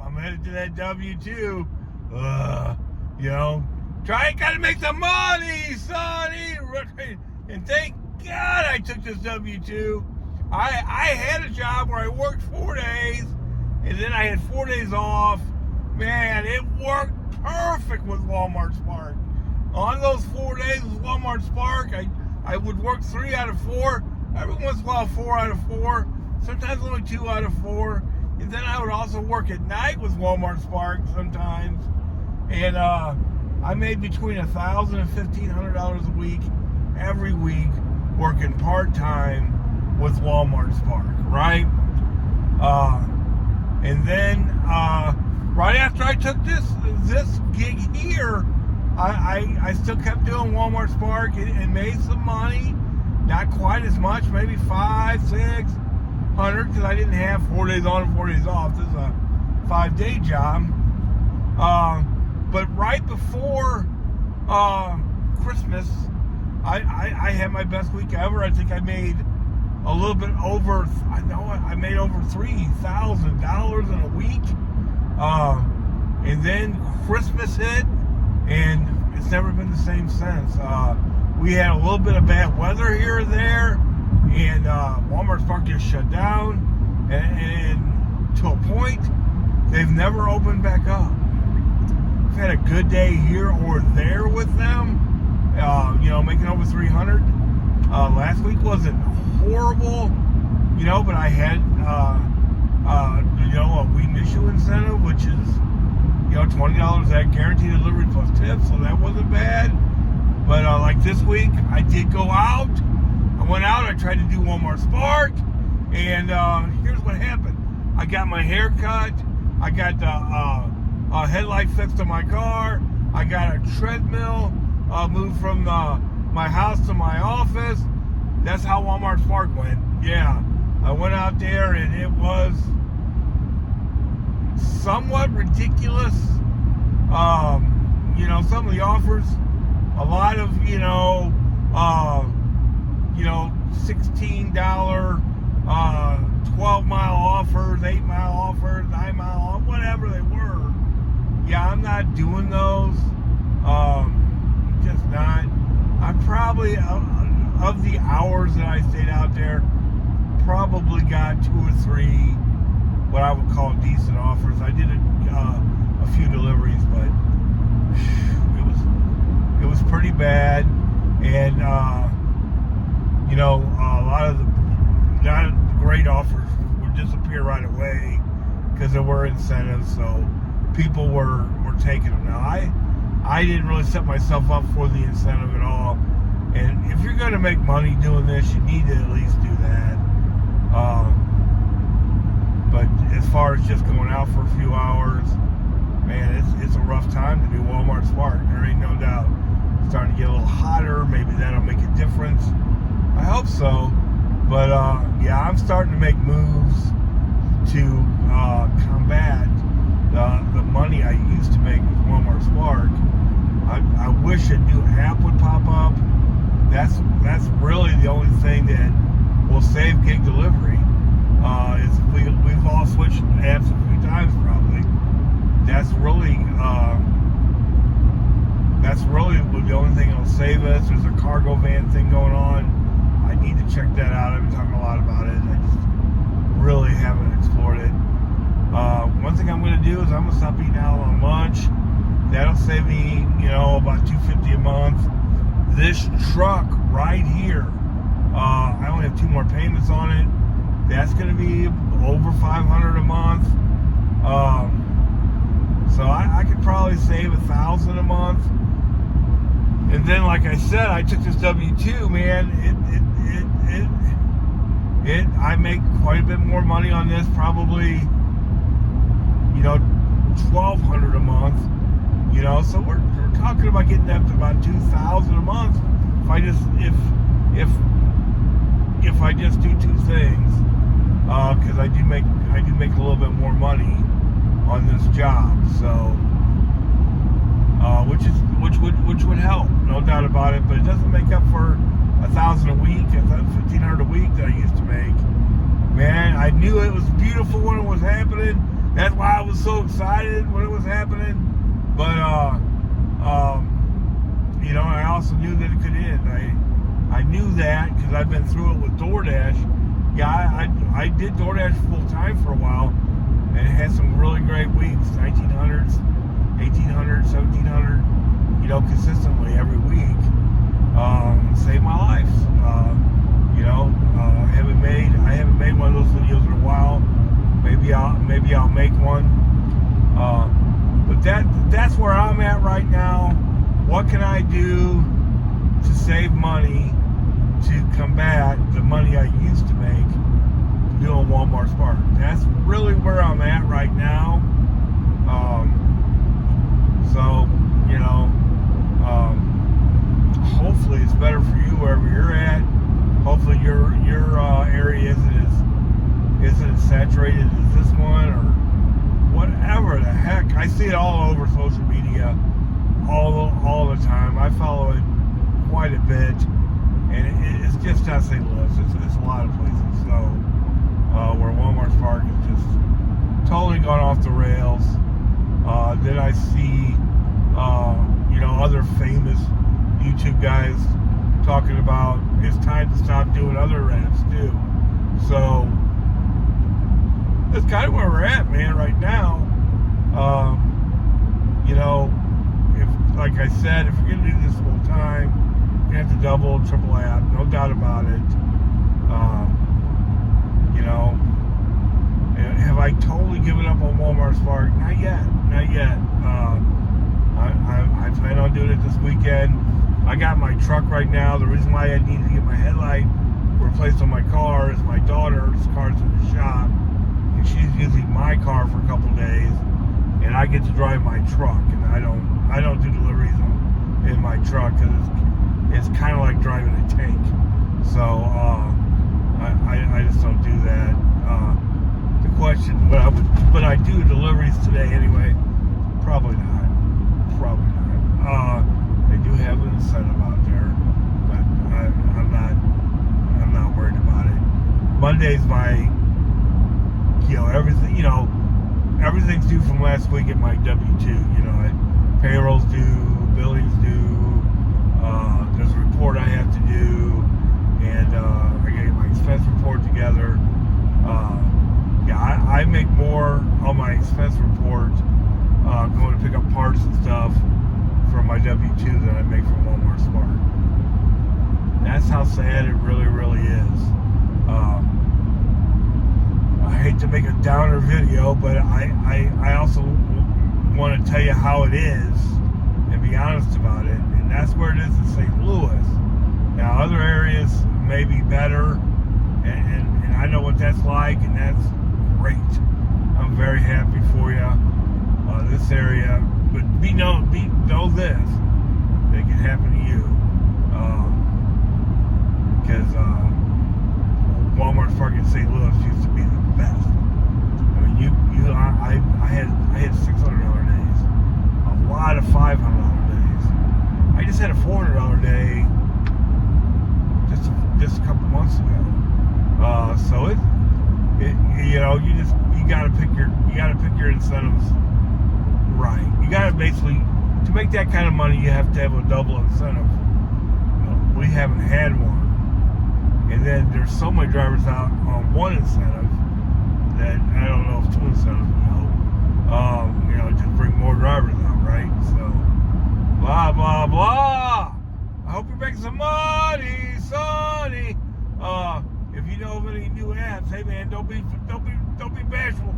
I'm headed to that W-2. You know, gotta make some money, Sonny. And thank God I took this W-2. I had a job where I worked 4 days, and then I had 4 days off. Man, it worked perfect with Walmart Spark. On those 4 days with Walmart Spark, I would work 3 out of 4. Every once in a while, 4 out of 4. Sometimes only 2 out of 4. And then I would also work at night with Walmart Spark sometimes. And I made between $1,000 and $1,500 a week every week working part-time with Walmart Spark, right? And then right after I took this gig here, I still kept doing Walmart Spark and made some money. Not quite as much, maybe $500, $600, because I didn't have 4 days on and 4 days off. This is a 5-day job. But right before Christmas, I had my best week ever. I think I made a little bit over, I made over $3,000 in a week. And then Christmas hit, and it's never been the same since. We had a little bit of bad weather here or there, and Walmart Spark just shut down, and to a point, they've never opened back up. I've had a good day here or there with them, making over 300. Last week wasn't horrible, but I had, a weed issue incentive, which is, $20 that guaranteed delivery plus tips, so that wasn't bad. But like this week, I did go out. I went out, I tried to do Walmart Spark, and here's what happened. I got my hair cut, I got the headlight fixed on my car, I got a treadmill moved from my house to my office. That's how Walmart Spark went. Yeah, I went out there, and it was somewhat ridiculous. Some of the offers, a lot of, $16, 12-mile offers, 8-mile offers, 9-mile offers, whatever they were. Yeah, I'm not doing those. Just not. I probably, of the hours that I stayed out there, probably got 2 or 3 what I would call decent offers. I did a few deliveries, but it was pretty bad. And a lot of the not great offers would disappear right away because there were incentives, so people were taking them. Now I didn't really set myself up for the incentive at all. And if you're going to make money doing this, you need to at least do that. But as far as just going out for a few hours, man, it's a rough time to do Walmart Spark. There ain't no doubt. It's starting to get a little hotter. Maybe that'll make a difference. I hope so. But yeah, I'm starting to make moves to combat the money I used to make with Walmart Spark. I wish a new app would pop up. That's really the only thing that will save gig delivery. Is we've all switched apps a few times probably. That's really the only thing that'll save us. There's a cargo van thing going on. I need to check that out. I've been talking a lot about it. I just really haven't explored it. One thing I'm going to do is I'm going to stop eating out on lunch. That'll save me, about $250 a month. This truck right here, I only have 2 more payments on it. That's going to be over $500 a month. So I could probably save $1,000 a month. And then, like I said, I took this W-2, man. I make quite a bit more money on this, probably, $1,200 a month. So we're talking about getting up to about $2,000 a month if I just do 2 things. Because I do make a little bit more money on this job, so which would help, no doubt about it. But it doesn't make up for $1,000 a week, $1,500 a week that I used to make. Man, I knew it was beautiful when it was happening. That's why I was so excited when it was happening. But you know, I also knew that it could end. I knew that because I've been through it with Doordash. Yeah, I did Doordash full time for a while, and it had some really great weeks, 1900s, 1800, 1700, you know, consistently every week. Saved my life. You know, I haven't made one of those videos in a while. Maybe I'll make one. But that's where I'm at right now. What can I do to save money to combat the money I used to make doing Walmart Spark? That's really where I'm at right now. So, you know, hopefully it's better for you wherever you're at. Hopefully your area isn't as saturated as this one, or whatever the heck. I see it all over social media all the time. I follow it quite a bit, and it's just not St. Louis. It's a lot of places. So where Walmart Spark is just totally gone off the rails. Then I see you know, other famous YouTube guys talking about it's time to stop doing other raps too. So that's kind of where we're at, man, right now. You know, if, like I said, if you're gonna do this full time, you have to double, triple app, no doubt about it. You know, have I totally given up on Walmart Spark? Not yet. I plan on doing it this weekend. I got my truck right now. The reason why I need to get my headlight replaced on my car is my daughter's car's in the shop, and she's using my car for a couple days, and I get to drive my truck, and I don't do deliveries in my truck because it's kind of like driving a tank. So I just don't do that. The question, but I do deliveries today anyway. Probably not. They do have an incentive out there, but I'm not worried about it. Monday's my, you know, everything's due from last week at my W-2. You know, payroll's due, billing's due. There's a report I have to do, and I gotta get my expense report together. Yeah, I make more on my expense report going to pick up parts and stuff from my W-2 than I make from Walmart Spark. That's how sad it really is. I hate to make a downer video, but I also want to tell you how it is and be honest about it. And that's where it is in St. Louis. Now, other areas may be better, and I know what that's like, and that's great. I'm very happy for you. This area, but know this, it can happen to you, because Walmart Spark in St. Louis used to be the best. I mean, I had $600 days, a lot of $500 days. I just had a $400 day just a couple months ago. So it you know, you gotta pick your incentives right. You gotta basically, to make that kind of money, you have to have a double incentive. We haven't had one, and then there's so many drivers out on one incentive that I don't know if two incentives would help. You know, just bring more drivers out, right? So, blah blah blah. I hope you're making some money, Sonny. If you know of any new apps, hey man, don't be bashful.